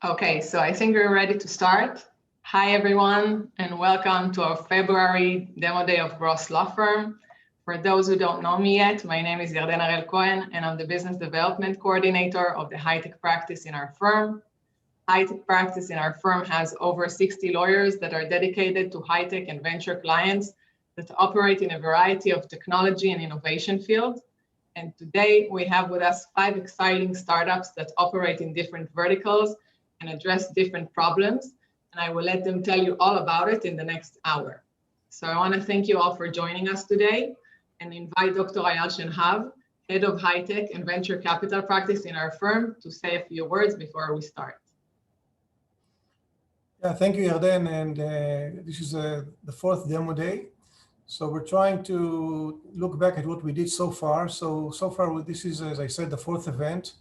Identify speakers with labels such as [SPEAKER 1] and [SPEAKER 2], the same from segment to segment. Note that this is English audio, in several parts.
[SPEAKER 1] Okay, so I think we're ready to start. Hi, everyone, and welcome to our February demo day of Gross Law Firm. For those who don't know me yet, my name is Yarden Arel Cohen, and I'm the Business Development Coordinator of the high-tech practice in our firm. High-tech practice in our firm has over 60 lawyers that are dedicated to high-tech and venture clients that operate in a variety of technology and innovation fields. And today we have with us 5 exciting startups that operate in different verticals and address different problems. And I will let them tell you all about it in the next hour. So I want to thank you all for joining us today and invite Dr. Ayal Shenhav, Head of High-Tech and Venture Capital Practice in our firm, to say a few words before we start.
[SPEAKER 2] Yeah, thank you, Yarden. And this is the 4th demo day. So we're trying to look back at what we did so far. So far, this is, as I said, the 4th event.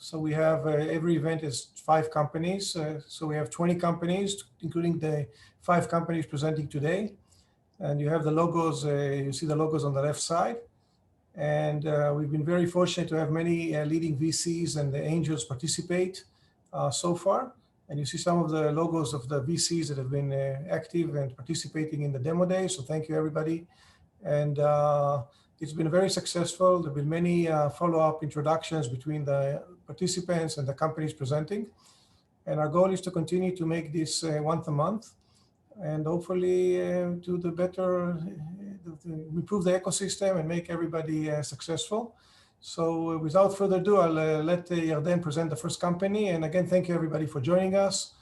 [SPEAKER 2] So we have every event is 5 companies. So we have 20 companies, including the 5 companies presenting today. And you have the logos, you see the logos on the left side. And we've been very fortunate to have many leading VCs and the angels participate so far. And you see some of the logos of the VCs that have been active and participating in the demo day. So thank you, everybody. And it's been very successful. There have been many follow-up introductions between the participants and the companies presenting. And our goal is to continue to make this once a month and hopefully do the better, improve the ecosystem and make everybody successful. So without further ado, I'll let Yarden present the first company. And again, thank you everybody for joining us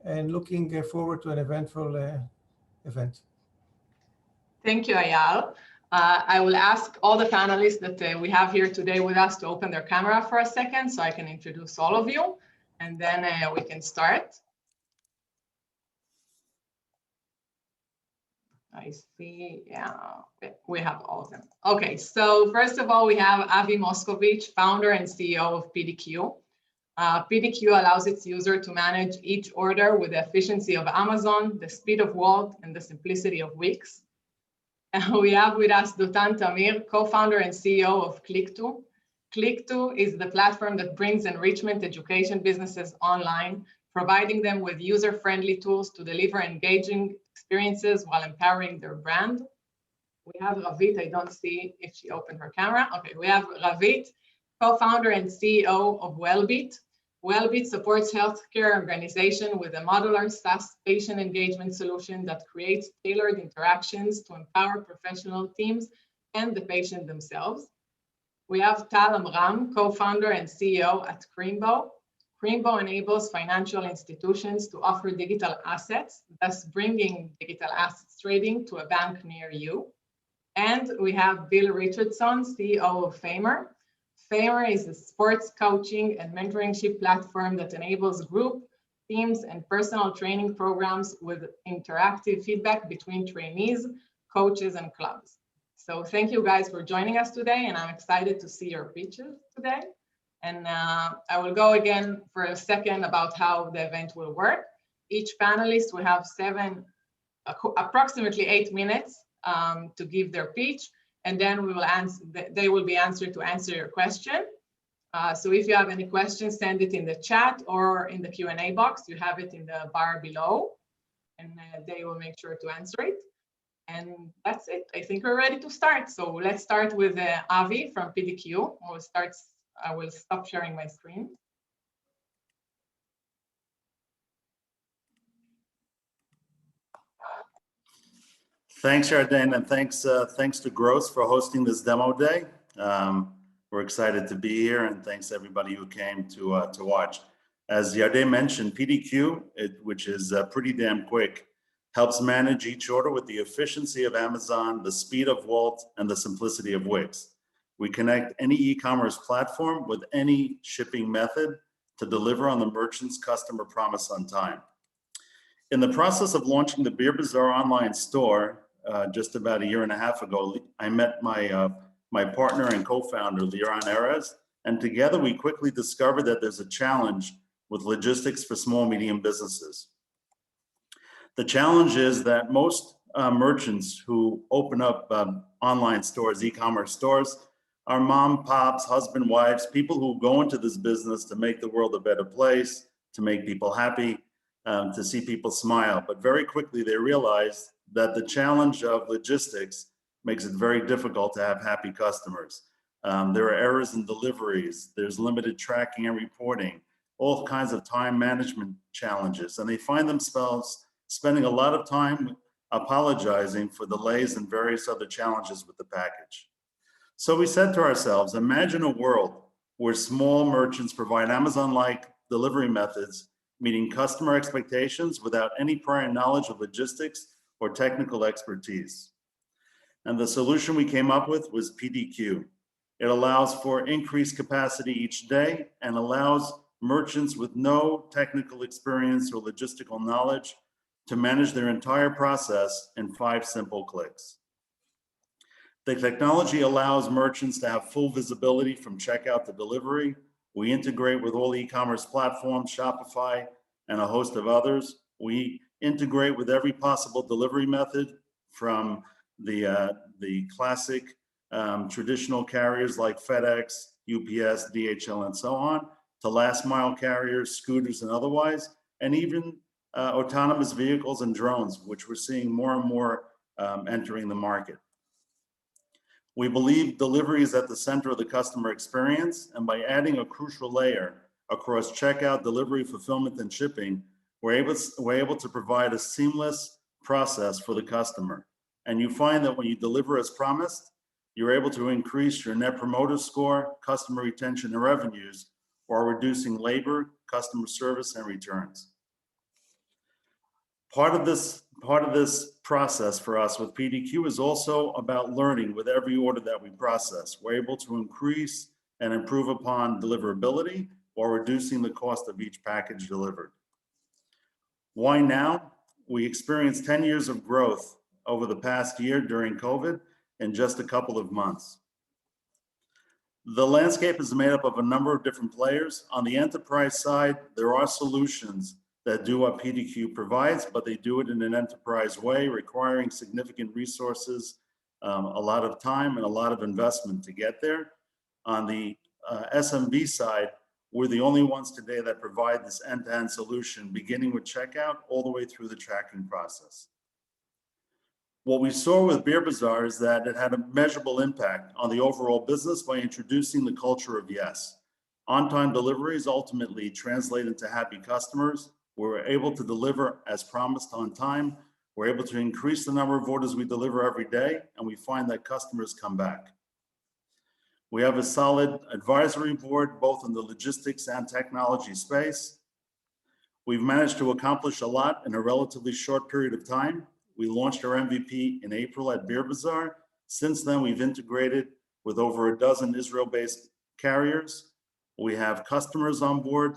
[SPEAKER 2] and looking forward to an eventful event.
[SPEAKER 1] Thank you, Ayal. I will ask all the panelists that we have here today with us to open their camera for a second so I can introduce all of you, and then we can start. I see, yeah, we have all of them. Okay, so first of all, we have Avi Moskovich, founder and CEO of PDQ. PDQ allows its user to manage each order with the efficiency of Amazon, the speed of Walt, and the simplicity of Wix. And we have with us Dotan Tamir, co-founder and CEO of Click2. Click2 is the platform that brings enrichment education businesses online, providing them with user-friendly tools to deliver engaging experiences while empowering their brand. We have Ravit. I don't see if she opened her camera. Okay, we have Ravit, co-founder and CEO of Wellbeat. Wellbeat supports healthcare organizations with a modular SaaS patient engagement solution that creates tailored interactions to empower professional teams and the patient themselves. We have Tal Amram, co-founder and CEO at Creambow. Creambow enables financial institutions to offer digital assets, thus bringing digital assets trading to a bank near you. And we have Bill Richardson, CEO of Famer. Famer is a sports coaching and mentorship platform that enables group, teams, and personal training programs with interactive feedback between trainees, coaches, and clubs. So thank you guys for joining us today, and I'm excited to see your pitches today. And I will go again for a second about how the event will work. Each panelist will have approximately 8 minutes to give their pitch, and then we will answer. They will be answered to answer your question. So if you have any questions, send it in the chat or in the Q&A box. You have it in the bar below, and they will make sure to answer it. And that's it. I think we're ready to start. So let's start with Avi from PDQ. I will stop sharing my screen.
[SPEAKER 3] Thanks, Yarden, and thanks to Gross for hosting this demo day. We're excited to be here, and thanks everybody who came to watch. As Yarden mentioned, PDQ, which is pretty damn quick, helps manage each order with the efficiency of Amazon, the speed of Walt, and the simplicity of Wix. We connect any e-commerce platform with any shipping method to deliver on the merchant's customer promise on time. In the process of launching the Beer Bazaar online store just about 1.5 years ago, I met my partner and co-founder, Liran Erez, and together we quickly discovered that there's a challenge with logistics for small, medium businesses. The challenge is that most merchants who open up online stores, e-commerce stores, our mom, pops, husband, wives, people who go into this business to make the world a better place, to make people happy, to see people smile. But very quickly they realized that the challenge of logistics makes it very difficult to have happy customers. There are errors in deliveries, there's limited tracking and reporting, all kinds of time management challenges, and they find themselves spending a lot of time apologizing for delays and various other challenges with the package. So we said to ourselves, imagine a world where small merchants provide Amazon-like delivery methods, meeting customer expectations without any prior knowledge of logistics or technical expertise. And the solution we came up with was PDQ. It allows for increased capacity each day and allows merchants with no technical experience or logistical knowledge to manage their entire process in 5 simple clicks. The technology allows merchants to have full visibility from checkout to delivery. We integrate with all e-commerce platforms, Shopify, and a host of others. We integrate with every possible delivery method, from the classic traditional carriers like FedEx, UPS, DHL, and so on, to last mile carriers, scooters, and otherwise, and even autonomous vehicles and drones, which we're seeing more and more entering the market. We believe delivery is at the center of the customer experience, and by adding a crucial layer across checkout, delivery, fulfillment, and shipping, we're able to provide a seamless process for the customer. And you find that when you deliver as promised, you're able to increase your Net Promoter Score, customer retention, and revenues, while reducing labor, customer service, and returns. Part of this process for us with PDQ is also about learning with every order that we process. We're able to increase and improve upon deliverability while reducing the cost of each package delivered. Why now? We experienced 10 years of growth over the past year during COVID in just a couple of months. The landscape is made up of a number of different players. On the enterprise side, there are solutions that do what PDQ provides, but they do it in an enterprise way, requiring significant resources, a lot of time, and a lot of investment to get there. On the SMB side, we're the only ones today that provide this end-to-end solution, beginning with checkout all the way through the tracking process. What we saw with Beer Bazaar is that it had a measurable impact on the overall business by introducing the culture of yes. On-time deliveries ultimately translate into happy customers. We're able to deliver as promised on time. We're able to increase the number of orders we deliver every day, and we find that customers come back. We have a solid advisory board, both in the logistics and technology space. We've managed to accomplish a lot in a relatively short period of time. We launched our MVP in April at Beer Bazaar. Since then, we've integrated with over a dozen Israel-based carriers. We have customers on board,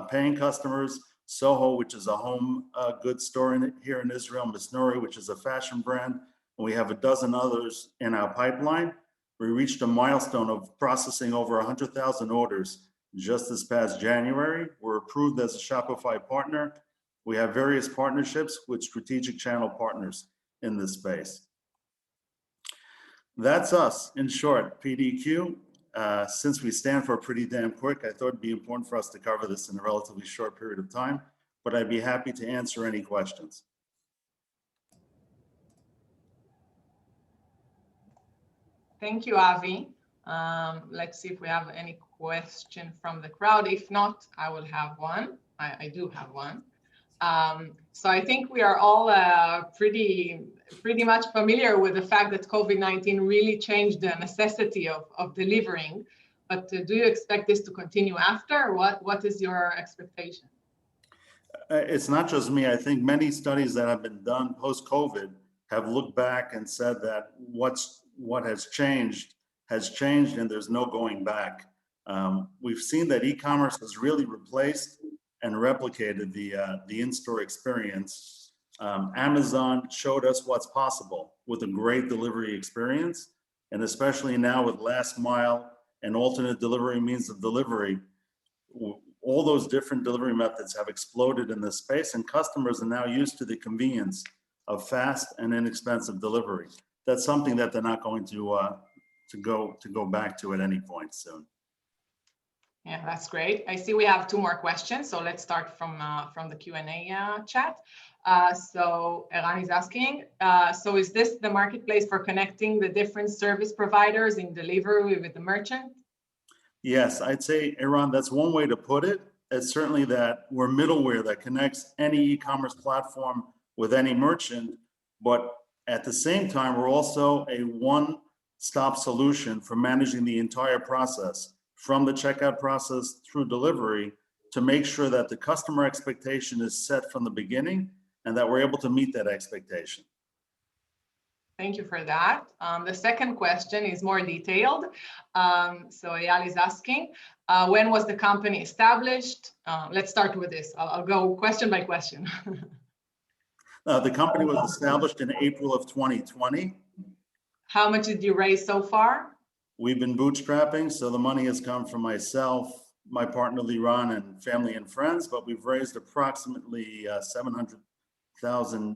[SPEAKER 3] paying customers, Soho, which is a home goods store here in Israel, Misnori, which is a fashion brand, and we have a dozen others in our pipeline. We reached a milestone of processing over 100,000 orders just this past January. We're approved as a Shopify partner. We have various partnerships with strategic channel partners in this space. That's us, in short, PDQ. Since we stand for pretty damn quick, I thought it'd be important for us to cover this in a relatively short period of time, but I'd be happy to answer any questions.
[SPEAKER 1] Thank you, Avi. Let's see if we have any question from the crowd. If not, I will have one. I do have one. So I think we are all pretty much familiar with the fact that COVID-19 really changed the necessity of delivering. But do you expect this to continue after? What is your expectation?
[SPEAKER 3] It's not just me. I think many studies that have been done post-COVID have looked back and said that what has changed, and there's no going back. We've seen that e-commerce has really replaced and replicated the in-store experience. Amazon showed us what's possible with a great delivery experience, and especially now with last mile and alternate delivery means of delivery, all those different delivery methods have exploded in this space, and customers are now used to the convenience of fast and inexpensive delivery. That's something that they're not going to go back to at any point soon.
[SPEAKER 1] Yeah, that's great. I see we have 2 more questions, so let's start from the Q&A chat. So Eran is asking, so is this the marketplace for connecting the different service providers in delivery with the merchant?
[SPEAKER 3] Yes, I'd say, Eran, that's one way to put it. It's certainly that we're middleware that connects any e-commerce platform with any merchant, but at the same time, we're also a one-stop solution for managing the entire process, from the checkout process through delivery, to make sure that the customer expectation is set from the beginning and that we're able to meet that expectation.
[SPEAKER 1] Thank you for that. The second question is more detailed. So Eyal is asking, when was the company established? Let's start with this. I'll go question by question.
[SPEAKER 3] The company was established in April of 2020.
[SPEAKER 1] How much did you raise so far?
[SPEAKER 3] We've been bootstrapping, so the money has come from myself, my partner Liran, and family and friends, but we've raised approximately 700,000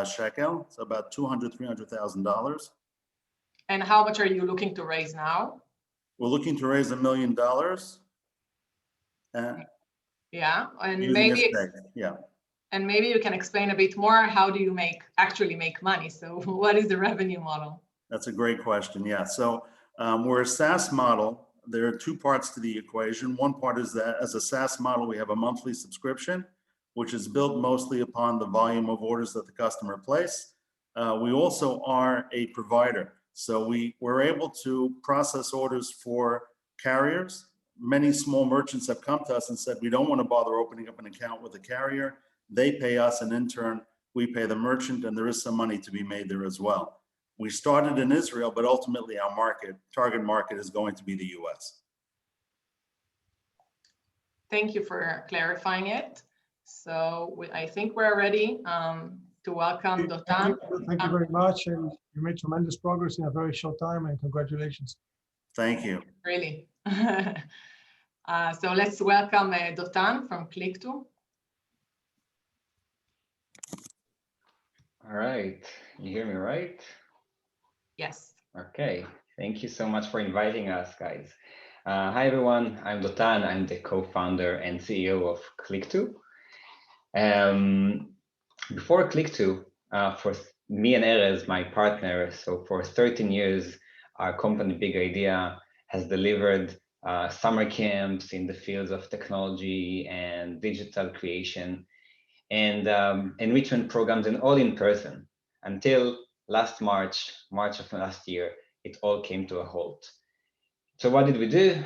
[SPEAKER 3] shekel, so about $200,000-$300,000.
[SPEAKER 1] And how much are you looking to raise now?
[SPEAKER 3] We're looking to raise $1 million.
[SPEAKER 1] Yeah, and
[SPEAKER 3] maybe
[SPEAKER 1] you can explain a bit more. How do you actually make money? So what is the revenue model?
[SPEAKER 3] That's a great question. Yeah, so we're a SaaS model. There are 2 parts to the equation. One part is that as a SaaS model, we have a monthly subscription, which is built mostly upon the volume of orders that the customer place. We also are a provider. So we're able to process orders for carriers. Many small merchants have come to us and said, we don't want to bother opening up an account with a carrier. They pay us, and in turn, we pay the merchant, and there is some money to be made there as well. We started in Israel, but ultimately our target market is going to be the US.
[SPEAKER 1] Thank you for clarifying it. So I think we're ready to welcome Dotan.
[SPEAKER 2] Thank you very much, and you made tremendous progress in a very short time, and congratulations.
[SPEAKER 3] Thank you.
[SPEAKER 1] Really. So let's welcome Dotan from Click2.
[SPEAKER 4] All right, you hear me right?
[SPEAKER 1] Yes.
[SPEAKER 4] Okay, thank you so much for inviting us, guys. Hi everyone, I'm Dotan. I'm the co-founder and CEO of Click2. Before Click2, for me and Erez, my partner, so for 13 years, our company Big Idea has delivered summer camps in the fields of technology and digital creation and enrichment programs, and all in person, until last March of last year, it all came to a halt. So what did we do?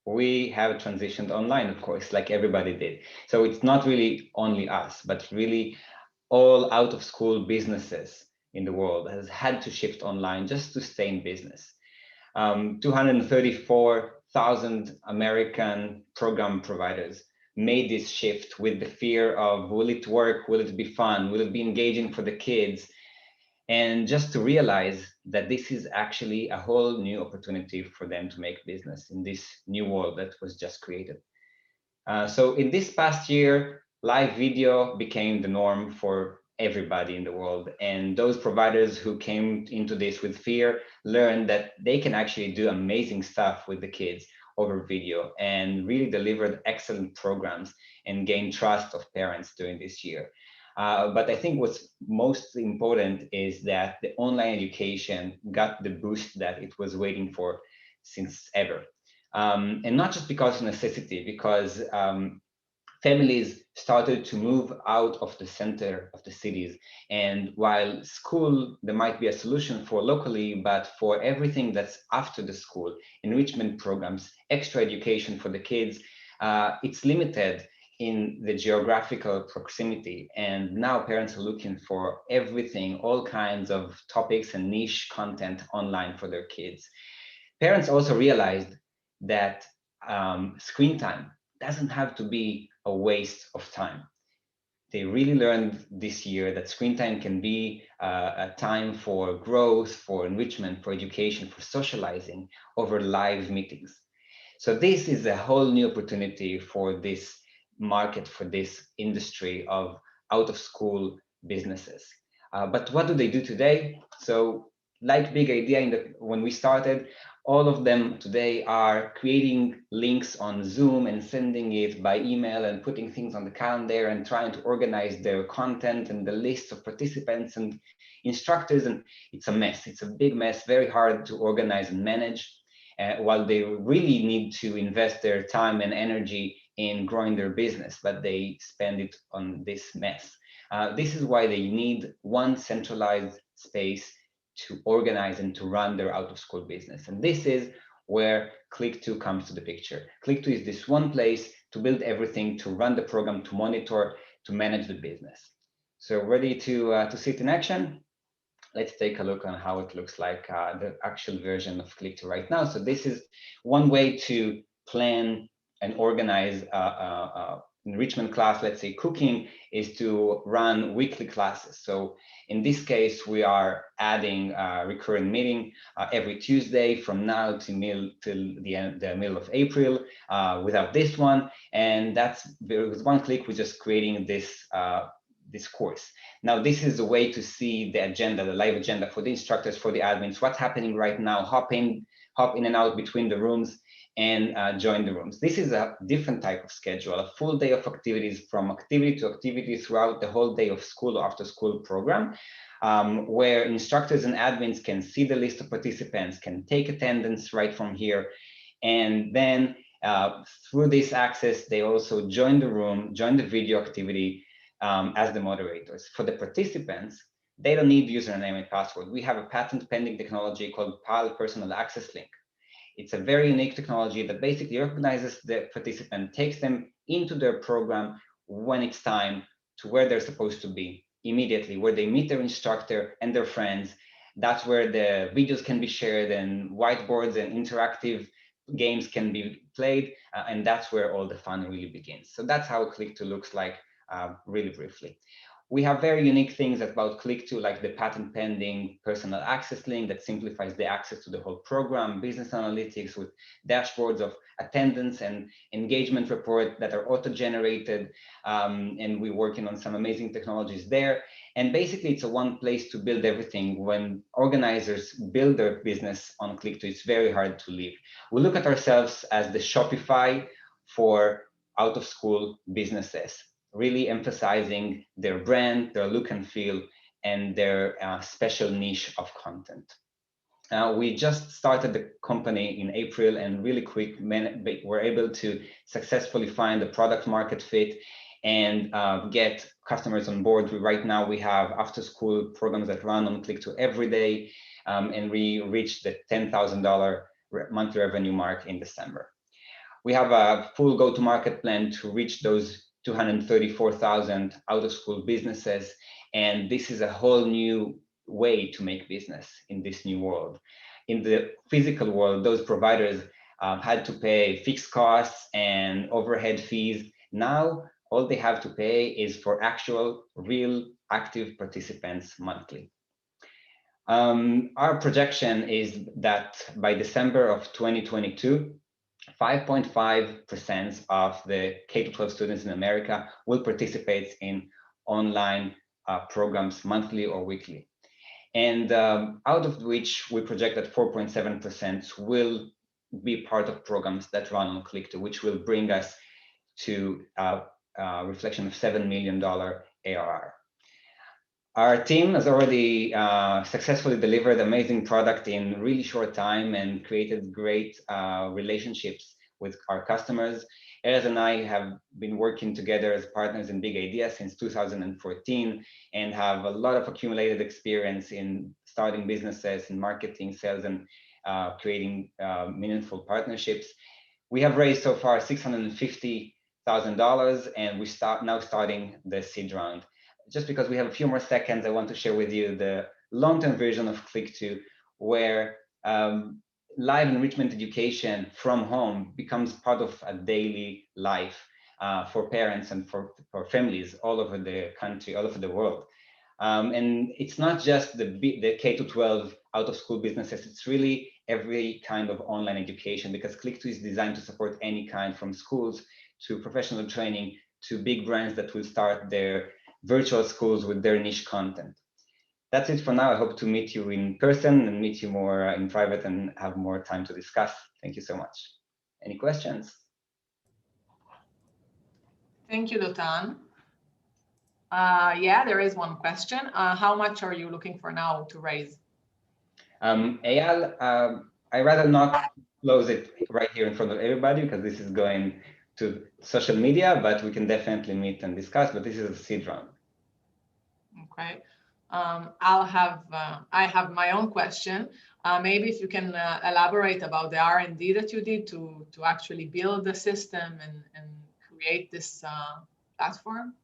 [SPEAKER 4] We have transitioned online, of course, like everybody did. So it's not really only us, but really all out of school businesses in the world has had to shift online just to stay in business. 234,000 American program providers made this shift with the fear of, will it work? Will it be fun? Will it be engaging for the kids? And just to realize that this is actually a whole new opportunity for them to make business in this new world that was just created. So in this past year, live video became the norm for everybody in the world. And those providers who came into this with fear learned that they can actually do amazing stuff with the kids over video, and really delivered excellent programs and gained trust of parents during this year. But I think what's most important is that the online education got the boost that it was waiting for since ever. And not just because of necessity, because families started to move out of the center of the cities. And while school, there might be a solution for locally, but for everything that's after the school, enrichment programs, extra education for the kids, it's limited in the geographical proximity. And now parents are looking for everything, all kinds of topics and niche content online for their kids. Parents also realized that screen time doesn't have to be a waste of time. They really learned this year that screen time can be a time for growth, for enrichment, for education, for socializing over live meetings. So this is a whole new opportunity for this market, for this industry of out of school businesses. But what do they do today? So like Big Idea when we started, all of them today are creating links on Zoom and sending it by email and putting things on the calendar and trying to organize their content and the list of participants and instructors. And it's a mess. It's a big mess, very hard to organize and manage, while they really need to invest their time and energy in growing their business, but they spend it on this mess. This is why they need one centralized space to organize and to run their out-of-school business. And this is where Click2 comes to the picture. Click2 is this one place to build everything, to run the program, to monitor, to manage the business. So ready to see it in action? Let's take a look on how it looks like, the actual version of Click2 right now. So this is one way to plan and organize enrichment class. Let's say cooking is to run weekly classes. So in this case, we are adding a recurring meeting every Tuesday from now till the middle of April without this one. And that's with one click, we're just creating this this course. Now, this is a way to see the agenda, the live agenda for the instructors, for the admins, what's happening right now, hop in and out between the rooms and join the rooms. This is a different type of schedule, a full day of activities from activity to activity throughout the whole day of school or after school program, where instructors and admins can see the list of participants, can take attendance right from here. And then through this access, they also join the room, join the video activity as the moderators. For the participants, they don't need username and password. We have a patent pending technology called PAL Personal Access Link. It's a very unique technology that basically recognizes the participant, takes them into their program when it's time to where they're supposed to be immediately, where they meet their instructor and their friends. That's where the videos can be shared and whiteboards and interactive games can be played. And that's where all the fun really begins. So that's how Click2 looks like really briefly. We have very unique things about Click2, like the patent pending personal access link that simplifies the access to the whole program, business analytics with dashboards of attendance and engagement report that are auto-generated. And we're working on some amazing technologies there. And basically, it's a one place to build everything. When organizers build their business on Click2, it's very hard to leave. We look at ourselves as the Shopify for out-of-school businesses, really emphasizing their brand, their look and feel, and their special niche of content. We just started the company in April, and really quick, we're able to successfully find the product market fit and get customers on board. Right now, we have after-school programs that run on Click2 every day, and we reached the $10,000 monthly revenue mark in December. We have a full go-to-market plan to reach those 234,000 out-of-school businesses. And this is a whole new way to make business in this new world. In the physical world, those providers had to pay fixed costs and overhead fees. Now, all they have to pay is for actual, real, active participants monthly. Our projection is that by December of 2022, 5.5% of the K-12 students in America will participate in online programs monthly or weekly. And out of which we project that 4.7% will be part of programs that run on Click2, which will bring us to a reflection of $7 million ARR. Our team has already successfully delivered amazing product in really short time and created great relationships with our customers. Erez and I have been working together as partners in Big Idea since 2014 and have a lot of accumulated experience in starting businesses, in marketing, sales, and creating meaningful partnerships. We have raised so far $650,000, and we now starting the seed round. Just because we have a few more seconds, I want to share with you the long-term version of Click2, where live enrichment education from home becomes part of a daily life for parents and for families all over the country, all over the world. And it's not just the K-12 out-of-school businesses, it's really every kind of online education, because Click2 is designed to support any kind, from schools to professional training to big brands that will start their virtual schools with their niche content. that's it for now. I hope to meet you in person and meet you more in private and have more time to discuss. Thank you so much. Any questions?
[SPEAKER 1] Thank you, Dotan. Yeah, there is one question. How much are you looking for now to raise?
[SPEAKER 4] Eyal, I rather not close it right here in front of everybody because this is going to social media, but we can definitely meet and discuss, but this is a seed round.
[SPEAKER 1] Okay. I have my own question. Maybe if you can elaborate about the R&D that you did to actually build the system and create this platform.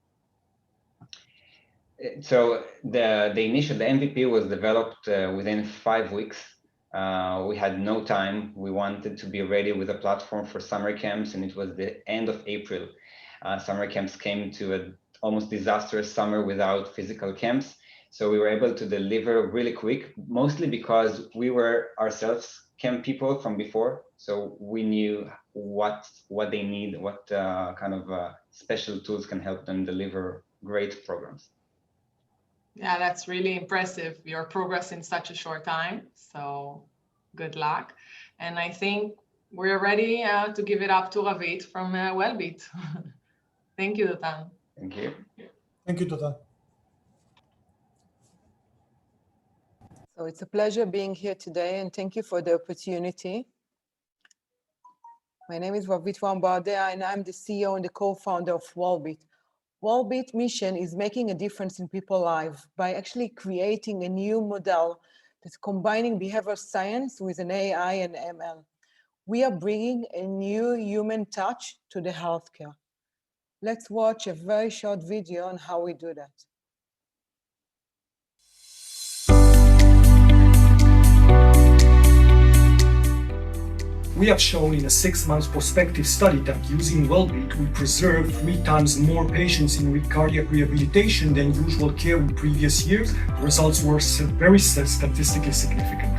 [SPEAKER 4] So the MVP was developed within 5 weeks. We had no time. We wanted to be ready with a platform for summer camps, and it was the end of April. Summer camps came to an almost disastrous summer without physical camps. So we were able to deliver really quick, mostly because we were ourselves camp people from before. So we knew what they need, what kind of special tools can help them deliver great programs.
[SPEAKER 1] Yeah, that's really impressive, your progress in such a short time. So good luck. And I think we're ready to give it up to Ravit from Wellbeat. Thank you, Dotan.
[SPEAKER 4] Thank you.
[SPEAKER 2] Thank you, Dotan.
[SPEAKER 5] So it's a pleasure being here today, and thank you for the opportunity. My name is Ravit Wambardea, and I'm the CEO and the co-founder of Wellbeat. Wellbeat mission is making a difference in people's lives by actually creating a new model that's combining behavioral science with an AI and ML. We are bringing a new human touch to the healthcare. Let's watch a very short video on how we do that.
[SPEAKER 6] We have shown in a 6-month prospective study that using Wellbeat will preserve 3 times more patients in cardiac rehabilitation than usual care in previous years. The results were very statistically significant.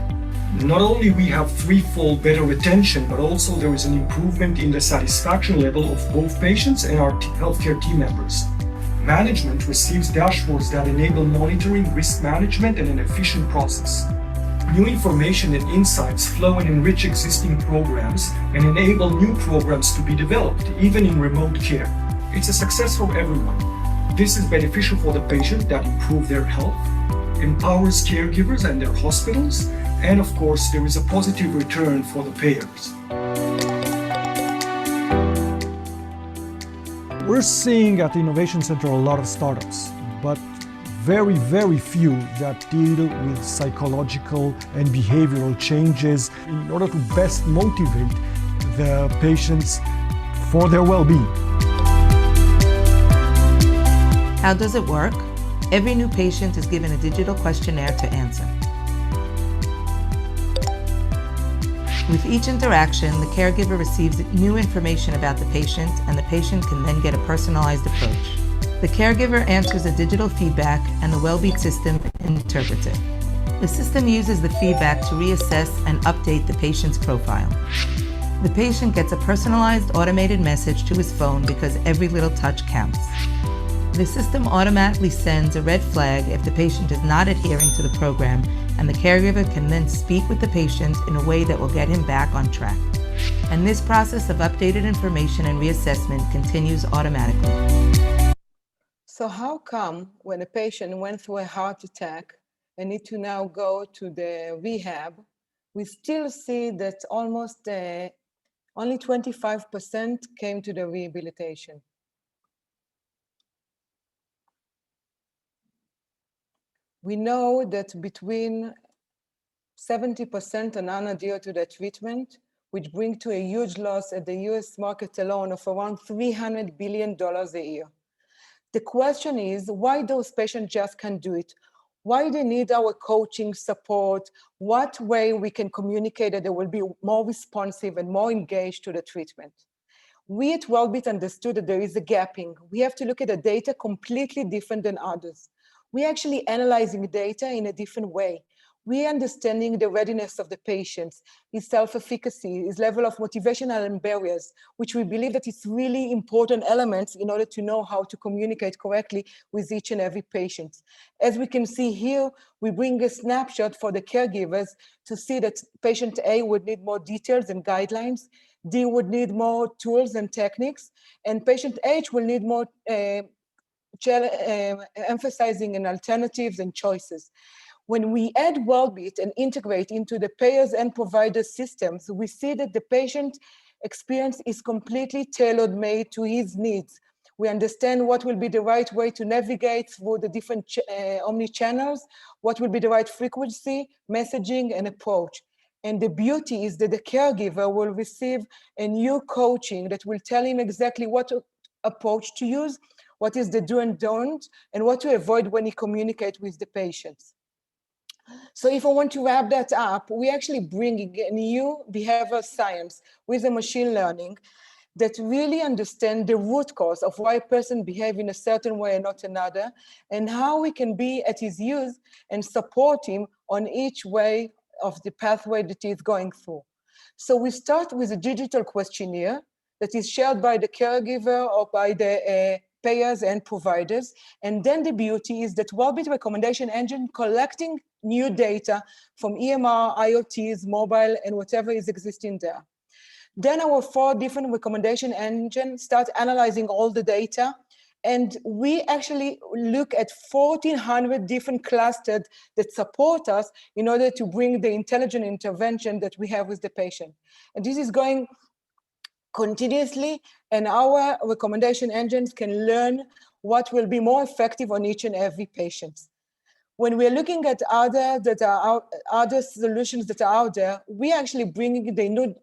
[SPEAKER 6] Not only we have 3-fold better retention, but also there is an improvement in the satisfaction level of both patients and our healthcare team members. Management receives dashboards that enable monitoring, risk management, and an efficient process. New information and insights flow and enrich existing programs and enable new programs to be developed, even in remote care. It's a success for everyone. This is beneficial for the patient that improves their health, empowers caregivers and their hospitals, and of course, there is a positive return for the payers.
[SPEAKER 7] We're seeing at the Innovation Center a lot of startups, but very, very few that deal with psychological and behavioral changes in order to best motivate the patients for their well-being.
[SPEAKER 8] How does it work? Every new patient is given a digital questionnaire to answer. With each interaction, the caregiver receives new information about the patient, and the patient can then get a personalized approach. The caregiver answers a digital feedback, and the Wellbeat system interprets it. The system uses the feedback to reassess and update the patient's profile. The patient gets a personalized automated message to his phone because every little touch counts. The system automatically sends a red flag if the patient is not adhering to the program, and the caregiver can then speak with the patient in a way that will get him back on track. And this process of updated information and reassessment continues automatically.
[SPEAKER 5] So how come when a patient went through a heart attack and need to now go to the rehab, we still see that almost only 25% came to the rehabilitation? We know that between 70% are non-adhere to the treatment, which brings to a huge loss at the US market alone of around $300 billion a year. The question is, why those patients just can't do it? Why they need our coaching support? What way we can communicate that they will be more responsive and more engaged to the treatment? We at Wellbeat understood that there is a gapping. We have to look at the data completely different than others. We're actually analyzing data in a different way. we understanding the readiness of the patients, his self-efficacy, his level of motivational and barriers, which we believe that it's really important elements in order to know how to communicate correctly with each and every patient. As we can see here, we bring a snapshot for the caregivers to see that patient A would need more details and guidelines, D would need more tools and techniques, and patient H will need more emphasizing in alternatives and choices. When we add Wellbeat and integrate into the payers and providers systems, we see that the patient experience is completely tailor-made to his needs. We understand what will be the right way to navigate through the different omni-channels, what will be the right frequency, messaging, and approach. And the beauty is that the caregiver will receive a new coaching that will tell him exactly what approach to use, what is the do and don't, and what to avoid when he communicates with the patients. So if I want to wrap that up, we're actually bringing a new behavioral science with a machine learning that really understand the root cause of why a person behave in a certain way and not another, and how we can be at his use and support him on each way of the pathway that he's going through. So we start with a digital questionnaire that is shared by the caregiver or by the payers and providers. And then the beauty is that Wellbeat recommendation engine collecting new data from EMR, IoTs, mobile, and whatever is existing there. Then our 4 different recommendation engines start analyzing all the data. And we actually look at 1,400 different clusters that support us in order to bring the intelligent intervention that we have with the patient. And this is going continuously, and our recommendation engines can learn what will be more effective on each and every patient. When we're looking at other solutions that are out there, we actually bringing the new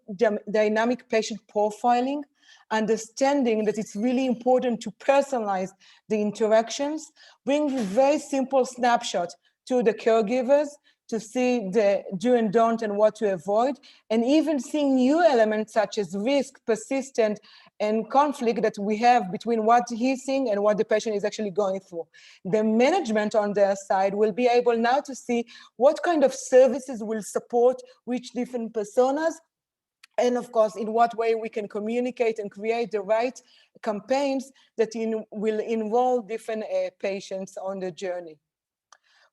[SPEAKER 5] dynamic patient profiling, understanding that it's really important to personalize the interactions, bring a very simple snapshot to the caregivers to see the do and don't and what to avoid, and even seeing new elements such as risk, persistent, and conflict that we have between what he's seeing and what the patient is actually going through. The management on their side will be able now to see what kind of services will support which different personas, and of course, in what way we can communicate and create the right campaigns that will involve different patients on the journey.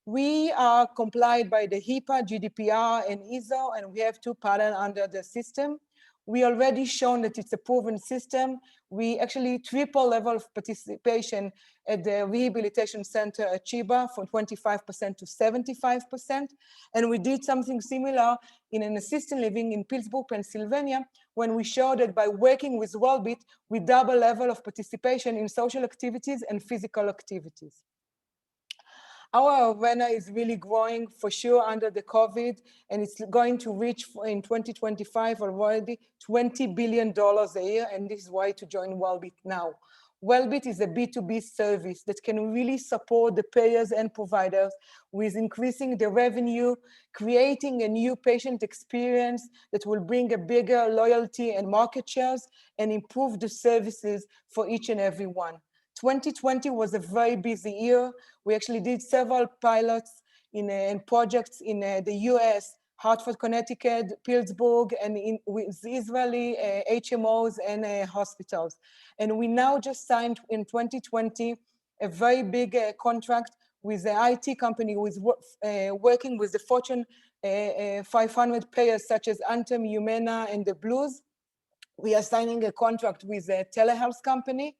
[SPEAKER 5] We are complied by the HIPAA, GDPR, and ISO, and we have 2 patents under the system. We already shown that it's a proven system. We actually triple level of participation at the rehabilitation center at Chiba from 25% to 75%. And we did something similar in an assisted living in Pittsburgh, Pennsylvania, when we showed that by working with Wellbeat, we double level of participation in social activities and physical activities. Our arena is really growing for sure under the COVID, and it's going to reach in 2025 already $20 billion a year, and this is why to join Wellbeat now. Wellbeat is a B2B service that can really support the payers and providers with increasing the revenue, creating a new patient experience that will bring a bigger loyalty and market shares, and improve the services for each and every one. 2020 was a very busy year. We actually did several pilots and projects in the US, Hartford, Connecticut, Pittsburgh, and with Israeli HMOs and hospitals. And we now just signed in 2020 a very big contract with the IT company who is working with the Fortune 500 payers such as Anthem, Humana, and the Blues. We are signing a contract with a telehealth company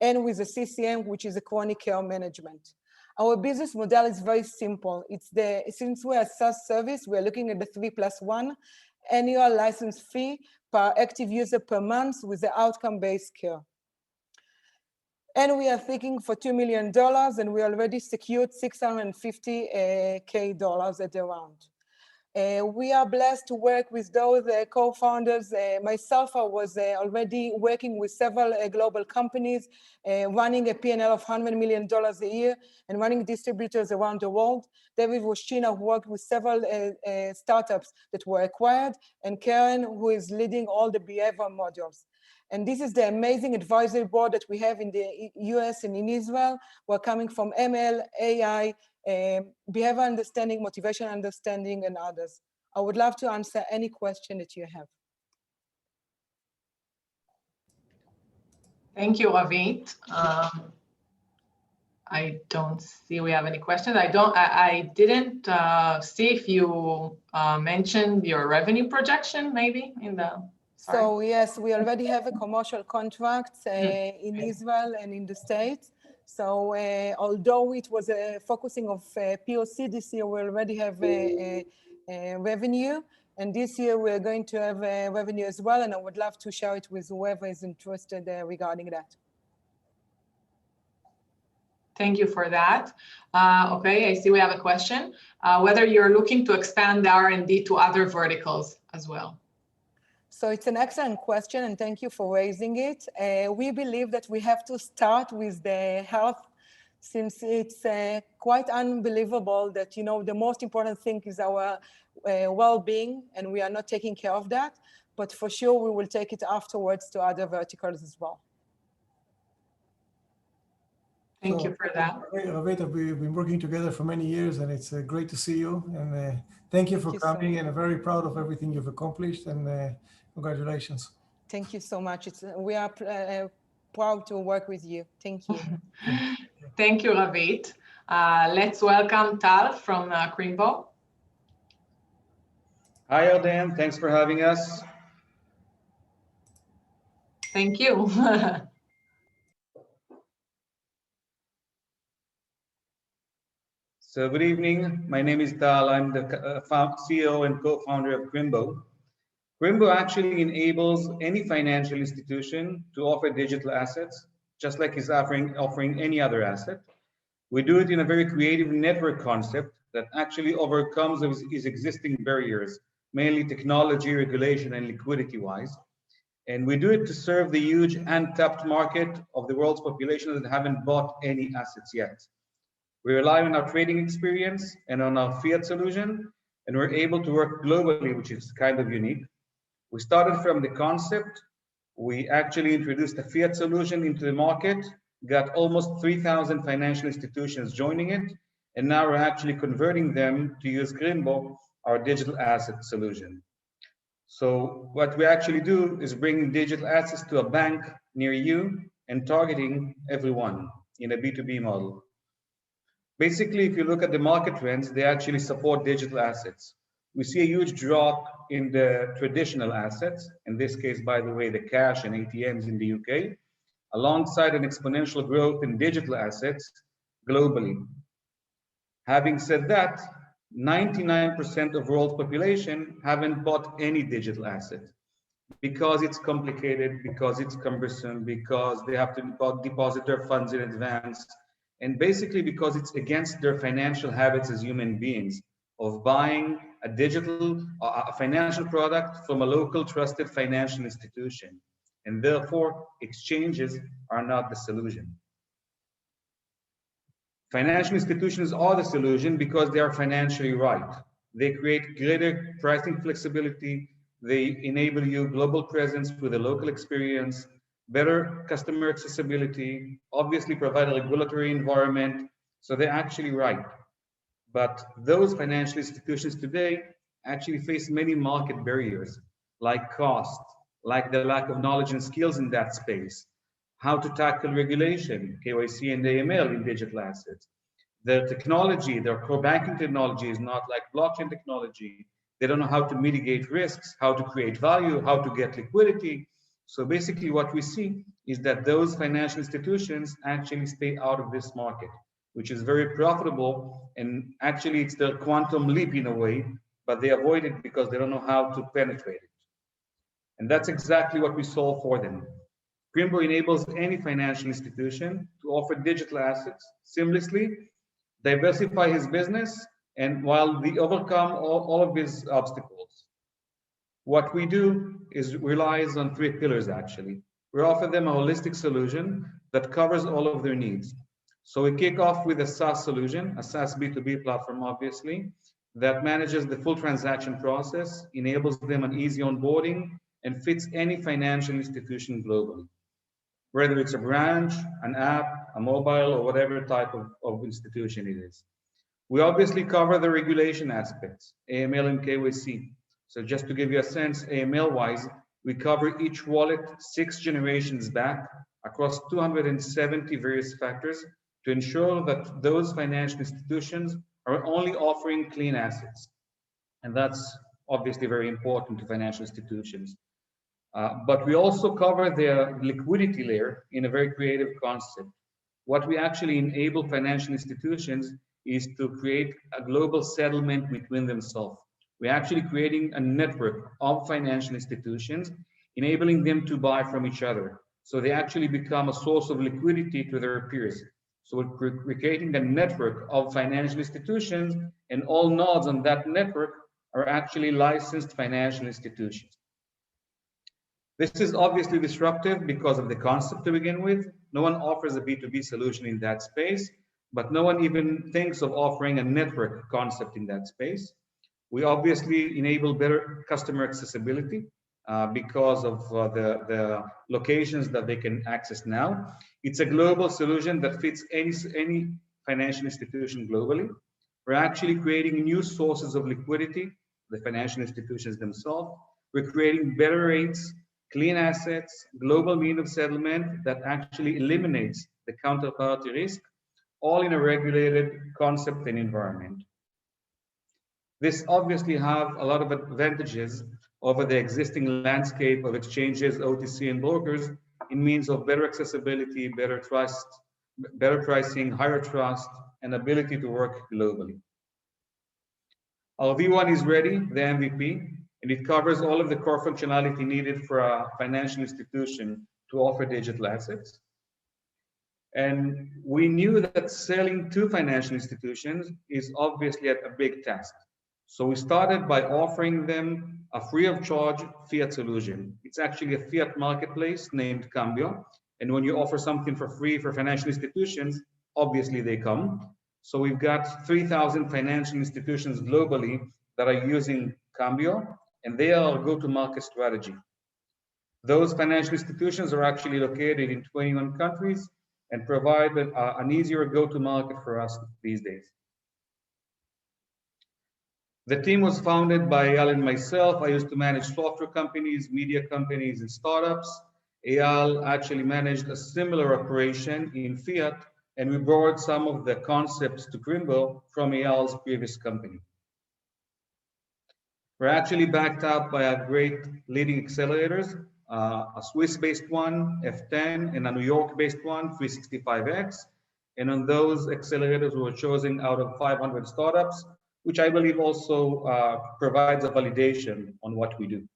[SPEAKER 5] and with a CCM, which is a chronic care management. Our business model is very simple. Since we're a SaaS service, we're looking at the 3+1 annual license fee per active user per month with the outcome-based care. And we are thinking for $2 million, and we already secured $650K at the round. We are blessed to work with those co-founders. Myself, I was already working with several global companies, running a P&L of $100 million a year and running distributors around the world. David Washina worked with several startups that were acquired, and Karen, who is leading all the behavior modules. And this is the amazing advisory board that we have in the US and in Israel. We're coming from ML, AI, behavior understanding, motivation understanding, and others. I would love to answer any question that you have.
[SPEAKER 1] Thank you, Ravit. I don't see we have any questions. I didn't see if you mentioned your revenue projection maybe in the. Sorry.
[SPEAKER 5] So yes, we already have a commercial contract in Israel and in the States. So although it was a focusing of POC this year, we already have a revenue. And this year we're going to have a revenue as well. And I would love to share it with whoever is interested regarding that.
[SPEAKER 1] Thank you for that. Okay, I see we have a question. Whether you're looking to expand the R&D to other verticals as well.
[SPEAKER 5] So it's an excellent question, and thank you for raising it. We believe that we have to start with the health, since it's quite unbelievable that, you know, the most important thing is our well-being, and we are not taking care of that. But for sure, we will take it afterwards to other verticals as well.
[SPEAKER 1] Thank you for that.
[SPEAKER 2] Ravit, we've been working together for many years, and it's great to see you. And thank you for coming, and I'm very proud of everything you've accomplished, and congratulations.
[SPEAKER 5] Thank you so much. We are proud to work with you. Thank you.
[SPEAKER 1] Thank you, Ravit. Let's welcome Tal from Crimbo.
[SPEAKER 9] Hi, Yarden. Thanks for having us.
[SPEAKER 1] Thank you.
[SPEAKER 9] So good evening. My name is Tal. I'm the CEO and co-founder of Crimbo. Crimbo actually enables any financial institution to offer digital assets, just like it's offering any other asset. We do it in a very creative network concept that actually overcomes its existing barriers, mainly technology, regulation, and liquidity-wise. And we do it to serve the huge untapped market of the world's population that haven't bought any assets yet. We rely on our trading experience and on our fiat solution, and we're able to work globally, which is kind of unique. We started from the concept. We actually introduced a fiat solution into the market, got almost 3,000 financial institutions joining it, and now we're actually converting them to use Crimbo, our digital asset solution. So what we actually do is bring digital assets to a bank near you and targeting everyone in a B2B model. Basically, if you look at the market trends, they actually support digital assets. We see a huge drop in the traditional assets, in this case, by the way, the cash and ATMs in the UK, alongside an exponential growth in digital assets globally. Having said that, 99% of world population haven't bought any digital asset because it's complicated, because it's cumbersome, because they have to deposit their funds in advance, and basically because it's against their financial habits as human beings of buying a financial product from a local trusted financial institution. And therefore, exchanges are not the solution. Financial institutions are the solution because they are financially right. They create greater pricing flexibility. They enable you global presence with a local experience, better customer accessibility, obviously provide a regulatory environment. So they're actually right. But those financial institutions today actually face many market barriers, like cost, like the lack of knowledge and skills in that space, how to tackle regulation, KYC and AML in digital assets. Their technology, their core banking technology is not like blockchain technology. They don't know how to mitigate risks, how to create value, how to get liquidity. So basically what we see is that those financial institutions actually stay out of this market, which is very profitable. And actually it's their quantum leap in a way, but they avoid it because they don't know how to penetrate it. And that's exactly what we solve for them. Crimbo enables any financial institution to offer digital assets seamlessly, diversify his business, and while we overcome all of these obstacles. What we do is relies on 3 pillars, actually. We offer them a holistic solution that covers all of their needs. So we kick off with a SaaS solution, a SaaS B2B platform, obviously, that manages the full transaction process, enables them an easy onboarding, and fits any financial institution globally, whether it's a branch, an app, a mobile, or whatever type of institution it is. We obviously cover the regulation aspects, AML and KYC. So just to give you a sense, AML-wise, we cover each wallet 6 generations back across 270 various factors to ensure that those financial institutions are only offering clean assets. And that's obviously very important to financial institutions. But we also cover the liquidity layer in a very creative concept. What we actually enable financial institutions is to create a global settlement between themselves. We're actually creating a network of financial institutions, enabling them to buy from each other. So they actually become a source of liquidity to their peers. So we're creating a network of financial institutions, and all nodes on that network are actually licensed financial institutions. This is obviously disruptive because of the concept to begin with. No one offers a B2B solution in that space, but no one even thinks of offering a network concept in that space. We obviously enable better customer accessibility because of the locations that they can access now. It's a global solution that fits any financial institution globally. We're actually creating new sources of liquidity, the financial institutions themselves. We're creating better rates, clean assets, global mean of settlement that actually eliminates the counterparty risk, all in a regulated concept and environment. This obviously have a lot of advantages over the existing landscape of exchanges, OTC, and brokers in means of better accessibility, better trust, better pricing, higher trust, and ability to work globally. Our V1 is ready, the MVP, and it covers all of the core functionality needed for a financial institution to offer digital assets. And we knew that selling to financial institutions is obviously a big task. So we started by offering them a free of charge fiat solution. It's actually a fiat marketplace named Cambio. And when you offer something for free for financial institutions, obviously they come. So we've got 3,000 financial institutions globally that are using Cambio, and they are our go-to-market strategy. Those financial institutions are actually located in 21 countries and provide an easier go-to-market for us these days. The team was founded by Eyal and myself. I used to manage software companies, media companies, and startups. Eyal actually managed a similar operation in fiat, and we borrowed some of the concepts to Crimbo from Eyal's previous company. We're actually backed up by a great leading accelerators, a Swiss-based one, F10, and a New York-based one, 365X. And on those accelerators, we were chosen out of 500 startups, which I believe also provides a validation on what we do.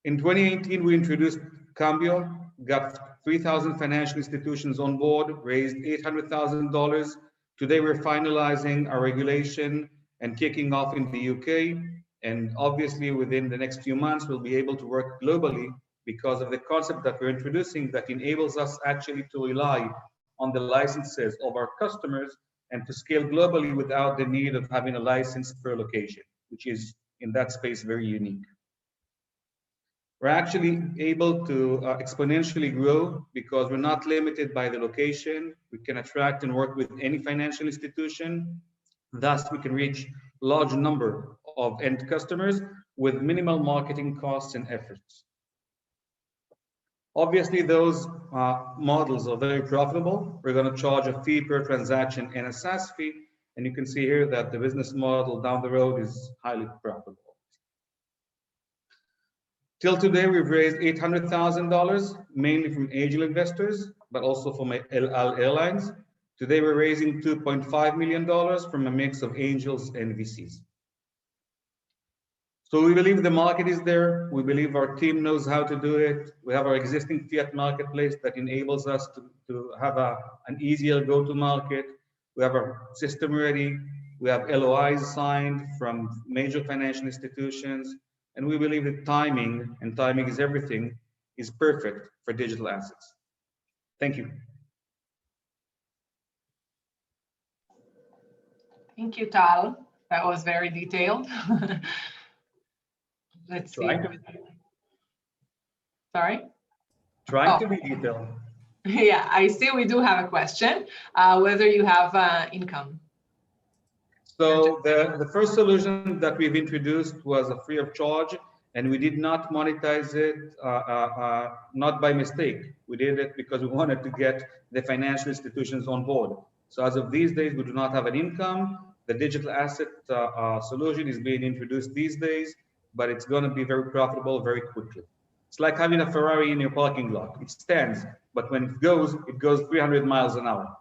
[SPEAKER 9] In 2018, we introduced Cambio, got 3,000 financial institutions on board, raised $800,000. Today, we're finalizing our regulation and kicking off in the UK. And obviously, within the next few months, we'll be able to work globally because of the concept that we're introducing that enables us actually to rely on the licenses of our customers and to scale globally without the need of having a license per location, which is in that space very unique. We're actually able to exponentially grow because we're not limited by the location. We can attract and work with any financial institution. Thus, we can reach a large number of end customers with minimal marketing costs and efforts. Obviously, those models are very profitable. We're going to charge a fee per transaction and a SaaS fee. And you can see here that the business model down the road is highly profitable. Till today, we've raised $800,000, mainly from angel investors, but also from El Al Airlines. Today, we're raising $2.5 million from a mix of angels and VCs. So we believe the market is there. We believe our team knows how to do it. We have our existing fiat marketplace that enables us to have an easier go-to-market. We have our system ready. We have LOIs signed from major financial institutions. And we believe that timing, and timing is everything, is perfect for digital assets. Thank you.
[SPEAKER 1] Thank you, Tal. That was very detailed. Let's see.
[SPEAKER 9] Trying to be detailed.
[SPEAKER 1] Yeah, I see we do have a question, whether you have income.
[SPEAKER 9] So the first solution that we've introduced was a free of charge, and we did not monetize it, not by mistake. We did it because we wanted to get the financial institutions on board. So as of these days, we do not have an income. The digital asset solution is being introduced these days, but it's going to be very profitable very quickly. It's like having a Ferrari in your parking lot. It stands, but when it goes 300 miles an hour.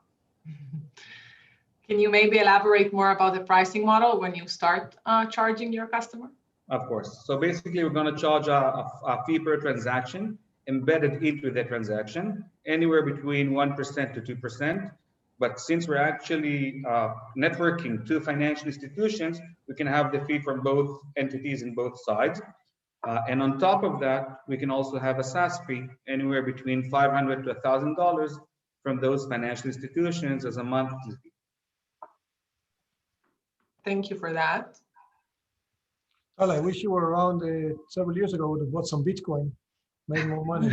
[SPEAKER 1] Can you maybe elaborate more about the pricing model when you start charging your customer?
[SPEAKER 9] Of course. So basically, we're going to charge a fee per transaction embedded into the transaction, anywhere between 1% to 2%. But since we're actually networking to financial institutions, we can have the fee from both entities in both sides. And on top of that, we can also have a SaaS fee anywhere between $500 to $1,000 from those financial institutions as a monthly fee.
[SPEAKER 1] Thank you for that.
[SPEAKER 2] Well, I wish you were around several years ago to bought some Bitcoin, made more money.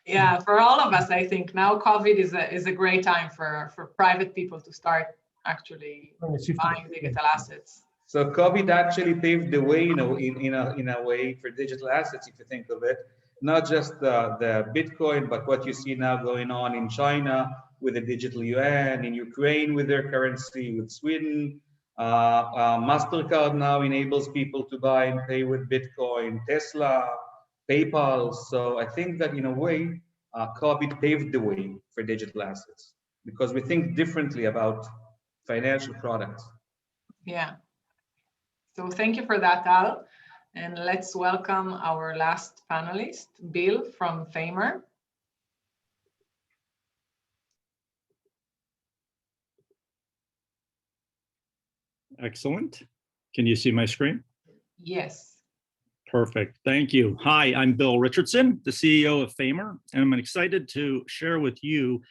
[SPEAKER 1] Yeah, for all of us, I think now COVID is a great time for private people to start actually buying digital assets.
[SPEAKER 9] So COVID actually paved the way, in a way for digital assets, if you think of it, not just the Bitcoin, but what you see now going on in China with the digital yuan, in Ukraine with their currency, with Sweden. MasterCard now enables people to buy and pay with Bitcoin, Tesla, PayPal. So I think that in a way, COVID paved the way for digital assets because we think differently about financial products.
[SPEAKER 1] Yeah. So thank you for that, Tal. And let's welcome our last panelist, Bill from Famer.
[SPEAKER 10] Excellent. Can you see my screen?
[SPEAKER 1] Yes.
[SPEAKER 10] Perfect. Thank you. Hi, I'm Bill Richardson, the CEO of Famer, and I'm excited to share with you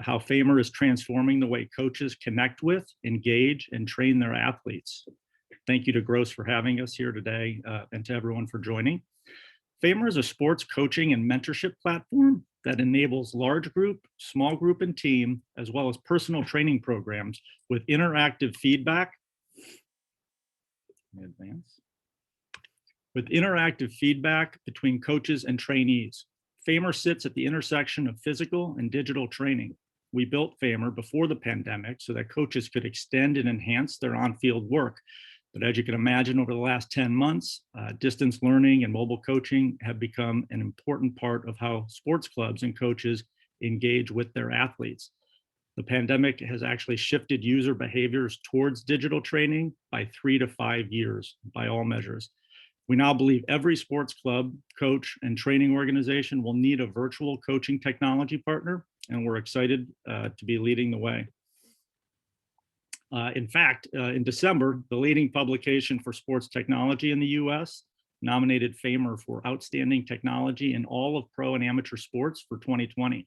[SPEAKER 10] how Famer is transforming the way coaches connect with, engage, and train their athletes. Thank you to Gross for having us here today and to everyone for joining. Famer is a sports coaching and mentorship platform that enables large group, small group, and team, as well as personal training programs with interactive feedback. With interactive feedback between coaches and trainees. Famer sits at the intersection of physical and digital training. We built Famer before the pandemic so that coaches could extend and enhance their on-field work. But as you can imagine, over the last 10 months, distance learning and mobile coaching have become an important part of how sports clubs and coaches engage with their athletes. The pandemic has actually shifted user behaviors towards digital training by 3 to 5 years by all measures. We now believe every sports club, coach, and training organization will need a virtual coaching technology partner, and we're excited to be leading the way. In fact, in December, the leading publication for sports technology in the US nominated Famer for Outstanding Technology in all of pro and amateur sports for 2020.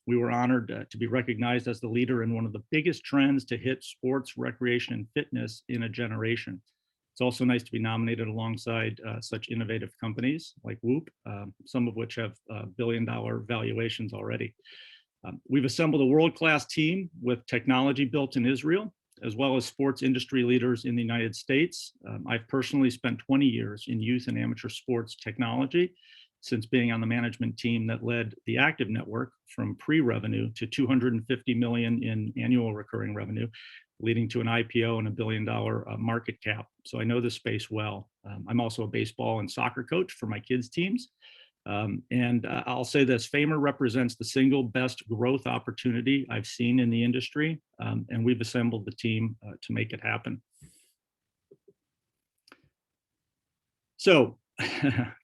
[SPEAKER 10] We were honored to be recognized as the leader in one of the biggest trends to hit sports, recreation, and fitness in a generation. It's also nice to be nominated alongside such innovative companies like Whoop, some of which have billion-dollar valuations already. We've assembled a world-class team with technology built in Israel, as well as sports industry leaders in the United States. I've personally spent 20 years in youth and amateur sports technology, since being on the management team that led the Active Network from pre-revenue to 250 million in annual recurring revenue, leading to an IPO and $1 billion market cap. So I know this space well. I'm also a baseball and soccer coach for my kids' teams. And I'll say this, Famer represents the single best growth opportunity I've seen in the industry, and we've assembled the team to make it happen. So,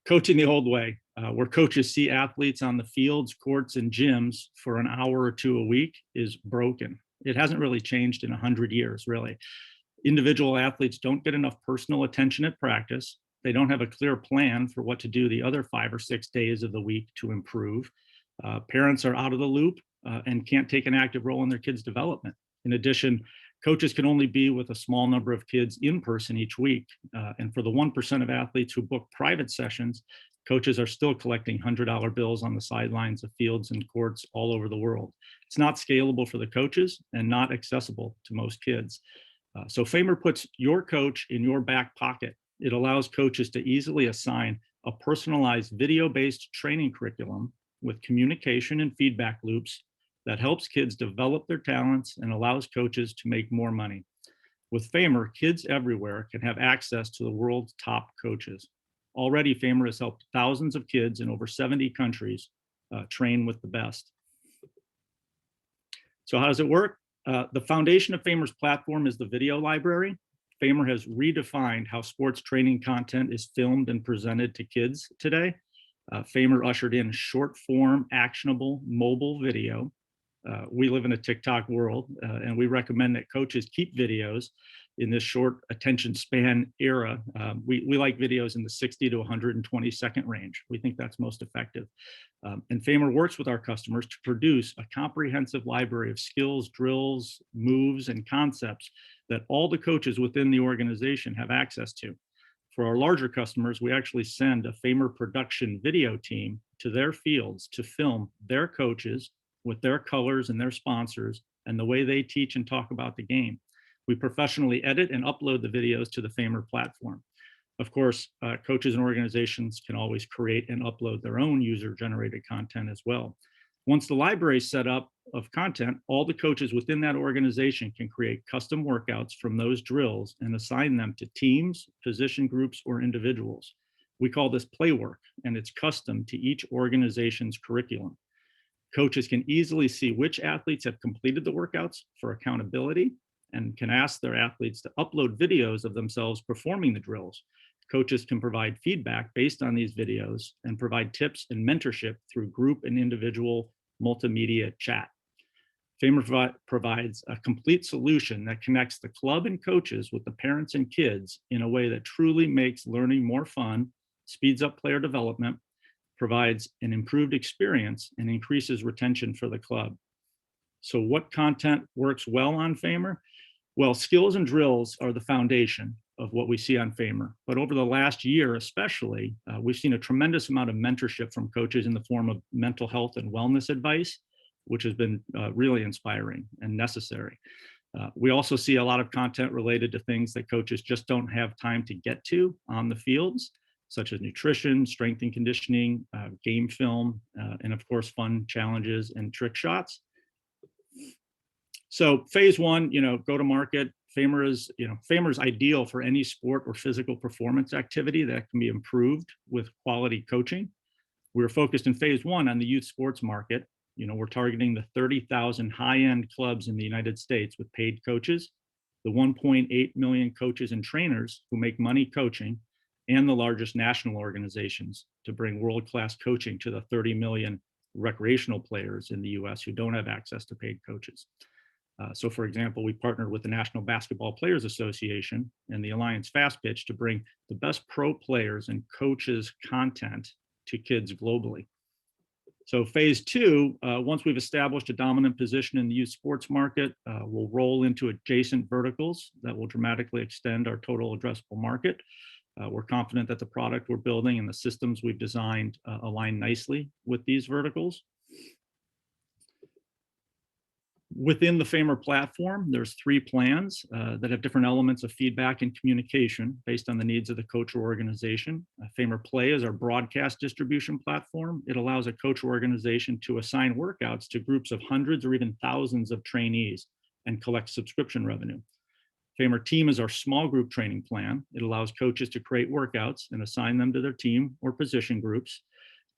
[SPEAKER 10] coaching the old way, where coaches see athletes on the fields, courts, and gyms for an hour or two a week is broken. It hasn't really changed in 100 years, really. Individual athletes don't get enough personal attention at practice. They don't have a clear plan for what to do the other 5 or 6 days of the week to improve. Parents are out of the loop and can't take an active role in their kids' development. In addition, coaches can only be with a small number of kids in person each week. And for the 1% of athletes who book private sessions, Coaches are still collecting $100 bills on the sidelines of fields and courts all over the world. It's not scalable for the coaches and not accessible to most kids. So Famer puts your coach in your back pocket. It allows coaches to easily assign a personalized video-based training curriculum with communication and feedback loops that helps kids develop their talents and allows coaches to make more money. With Famer, kids everywhere can have access to the world's top coaches. Already, Famer has helped thousands of kids in over 70 countries train with the best. So how does it work? The foundation of Famer's platform is the video library. Famer has redefined how sports training content is filmed and presented to kids today. Famer ushered in short form, actionable mobile video. We live in a TikTok world, and we recommend that coaches keep videos in this short attention span era. We like videos in the 60 to 120 second range. We think that's most effective. And Famer works with our customers to produce a comprehensive library of skills, drills, moves, and concepts that all the coaches within the organization have access to. For our larger customers, we actually send a Famer production video team to their fields to film their coaches with their colors and their sponsors and the way they teach and talk about the game. We professionally edit and upload the videos to the Famer platform. Of course, coaches and organizations can always create and upload their own user-generated content as well. Once the library is set up of content, all the coaches within that organization can create custom workouts from those drills and assign them to teams, position groups, or individuals. We call this play work, and it's custom to each organization's curriculum. Coaches can easily see which athletes have completed the workouts for accountability and can ask their athletes to upload videos of themselves performing the drills. Coaches can provide feedback based on these videos and provide tips and mentorship through group and individual multimedia chat. Famer provides a complete solution that connects the club and coaches with the parents and kids in a way that truly makes learning more fun, speeds up player development, provides an improved experience, and increases retention for the club. So what content works well on Famer? Well, skills and drills are the foundation of what we see on Famer. But over the last year, especially, we've seen a tremendous amount of mentorship from coaches in the form of mental health and wellness advice, which has been really inspiring and necessary. We also see a lot of content related to things that coaches just don't have time to get to on the fields, such as nutrition, strength and conditioning, game film, and of course, fun challenges and trick shots. So phase one, go to market. Famer is ideal for any sport or physical performance activity that can be improved with quality coaching. We're focused in phase one on the youth sports market. We're targeting the 30,000 high-end clubs in the United States with paid coaches, the 1.8 million coaches and trainers who make money coaching, and the largest national organizations to bring world-class coaching to the 30 million recreational players in the US who don't have access to paid coaches. So for example, we partnered with the National Basketball Players Association and the Alliance Fast Pitch to bring the best pro players and coaches content to kids globally. So phase two, once we've established a dominant position in the youth sports market, we'll roll into adjacent verticals that will dramatically extend our total addressable market. We're confident that the product we're building and the systems we've designed align nicely with these verticals. Within the Famer platform, there's 3 plans that have different elements of feedback and communication based on the needs of the coach or organization. Famer Play is our broadcast distribution platform. It allows a coach or organization to assign workouts to groups of hundreds or even thousands of trainees and collect subscription revenue. Famer Team is our small group training plan. It allows coaches to create workouts and assign them to their team or position groups.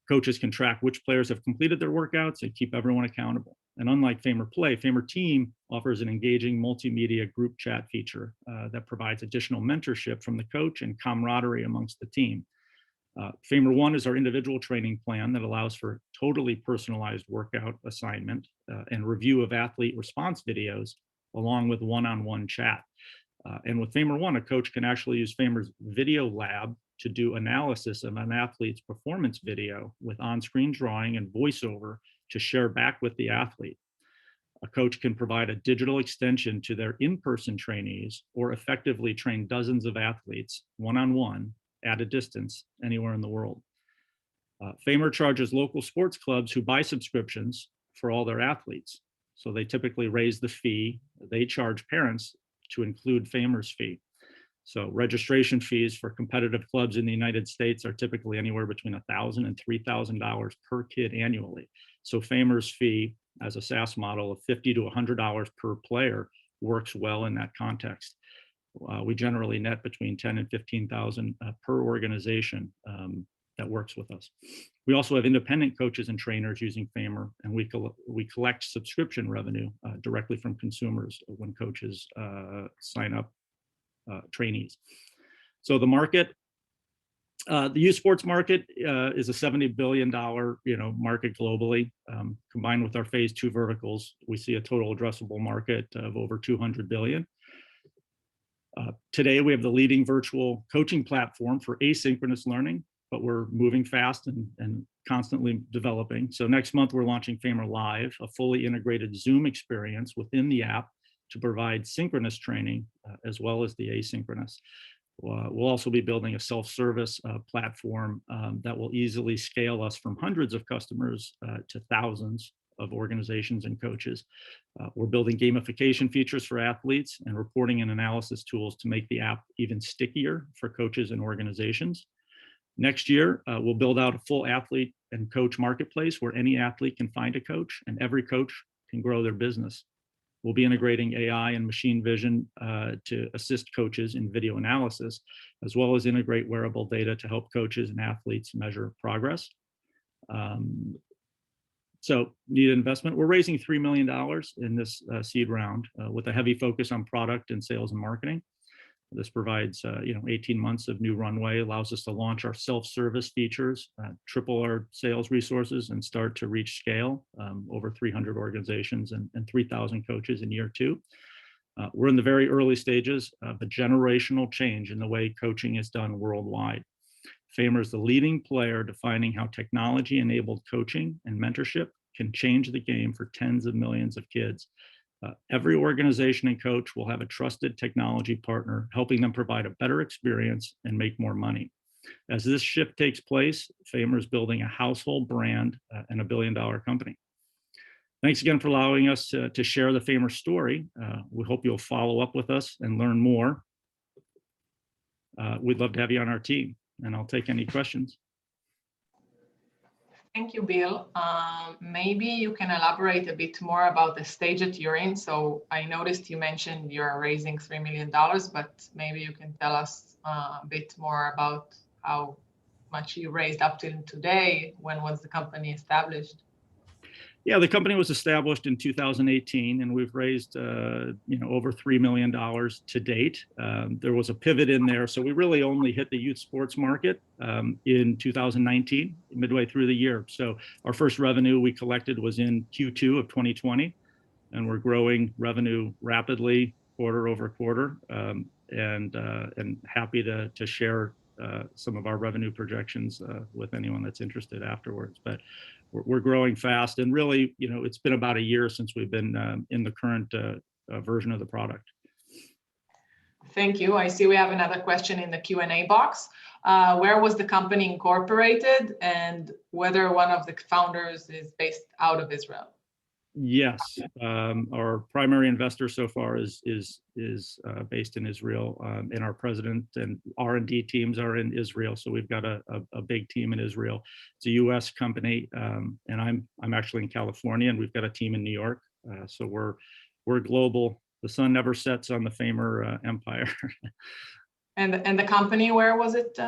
[SPEAKER 10] Coaches can track which players have completed their workouts and keep everyone accountable. And unlike Famer Play, Famer Team offers an engaging multimedia group chat feature that provides additional mentorship from the coach and camaraderie amongst the team. Famer One is our individual training plan that allows for totally personalized workout assignment and review of athlete response videos, along with one-on-one chat. And with Famer One, a coach can actually use Famer's Video Lab to do analysis of an athlete's performance video with on-screen drawing and voiceover to share back with the athlete. A coach can provide a digital extension to their in-person trainees or effectively train dozens of athletes one-on-one at a distance anywhere in the world. Famer charges local sports clubs who buy subscriptions for all their athletes. So they typically raise the fee. They charge parents to include Famer's fee. So registration fees for competitive clubs in the United States are typically anywhere between $1,000 and $3,000 per kid annually. So Famer's fee as a SaaS model of $50 to $100 per player works well in that context. We generally net between 10 and 15,000 per organization that works with us. We also have independent coaches and trainers using Famer, and we collect subscription revenue directly from consumers when coaches sign up trainees. So the market, the youth sports market is a $70 billion market globally. Combined with our phase 2 verticals, we see a total addressable market of over $200 billion. Today, we have the leading virtual coaching platform for asynchronous learning, but we're moving fast and constantly developing. So next month, we're launching Famer Live, a fully integrated Zoom experience within the app to provide synchronous training as well as the asynchronous. We'll also be building a self-service platform that will easily scale us from hundreds of customers to thousands of organizations and coaches. We're building gamification features for athletes and reporting and analysis tools to make the app even stickier for coaches and organizations. Next year, we'll build out a full athlete and coach marketplace where any athlete can find a coach and every coach can grow their business. We'll be integrating AI and machine vision to assist coaches in video analysis, as well as integrate wearable data to help coaches and athletes measure progress. So need investment. We're raising $3 million in this seed round with a heavy focus on product and sales and marketing. This provides 18 months of new runway, allows us to launch our self-service features, triple our sales resources, and start to reach scale, over 300 organizations and 3,000 coaches in year 2. We're in the very early stages of a generational change in the way coaching is done worldwide. Famer is the leading player defining how technology-enabled coaching and mentorship can change the game for tens of millions of kids. Every organization and coach will have a trusted technology partner, helping them provide a better experience and make more money. As this shift takes place, Famer is building a household brand and $1 billion company. Thanks again for allowing us to share the Famer story. We hope you'll follow up with us and learn more. We'd love to have you on our team, and I'll take any questions.
[SPEAKER 1] Thank you, Bill. Maybe you can elaborate a bit more about the stage that you're in. So I noticed you mentioned you're raising $3 million, but maybe you can tell us a bit more about how much you raised up till today. When was the company established?
[SPEAKER 10] Yeah, the company was established in 2018, and we've raised over $3 million to date. There was a pivot in there, so we really only hit the youth sports market in 2019, midway through the year. So our first revenue we collected was in Q2 of 2020, and we're growing revenue rapidly quarter over quarter, and happy to share some of our revenue projections with anyone that's interested afterwards. But we're growing fast, and really, it's been about a year since we've been in the current version of the product.
[SPEAKER 1] Thank you. I see we have another question in the Q&A box. Where was the company incorporated, and whether one of the founders is based out of Israel?
[SPEAKER 10] Yes, our primary investor so far is based in Israel, and our president and R&D teams are in Israel. So we've got a big team in Israel. It's a U.S. company, and I'm actually in California, and we've got a team in New York. So we're global. The sun never sets on the Famer empire.
[SPEAKER 1] And the company, where was it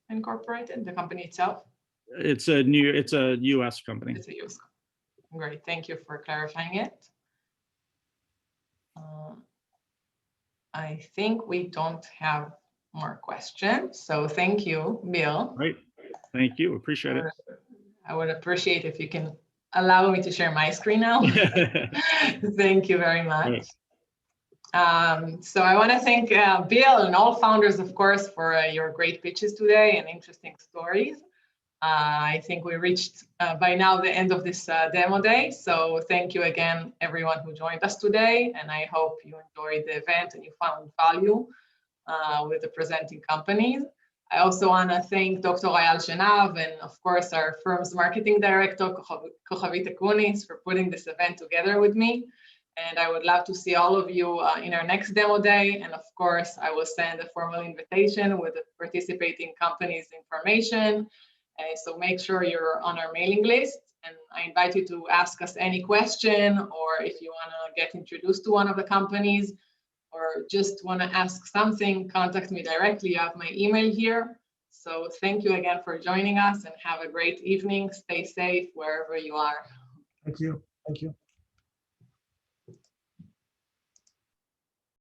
[SPEAKER 1] incorporated? The company itself?
[SPEAKER 10] It's a U.S. company.
[SPEAKER 1] It's a U.S. company. Great, thank you for clarifying it. I think we don't have more questions, so thank you, Bill.
[SPEAKER 10] Great, thank you, appreciate it.
[SPEAKER 1] I would appreciate if you can allow me to share my screen now. Thank you very much. So I want to thank Bill and all founders, of course, for your great pitches today and interesting stories. I think we reached by now the end of this demo day. So thank you again, everyone who joined us today. And I hope you enjoyed the event and you found value with the presenting companies. I also want to thank Dr. Ayal Shenav and, of course, our firm's marketing director, Kochavit Akunis, for putting this event together with me. And I would love to see all of you in our next demo day. And of course, I will send a formal invitation with the participating companies' information. So make sure you're on our mailing list. And I invite you to ask us any question, or if you want to get introduced to one of the companies, or just want to ask something, contact me directly. You have my email here. So thank you again for joining us, and have a great evening. Stay safe wherever you are.
[SPEAKER 2] Thank you. Thank you.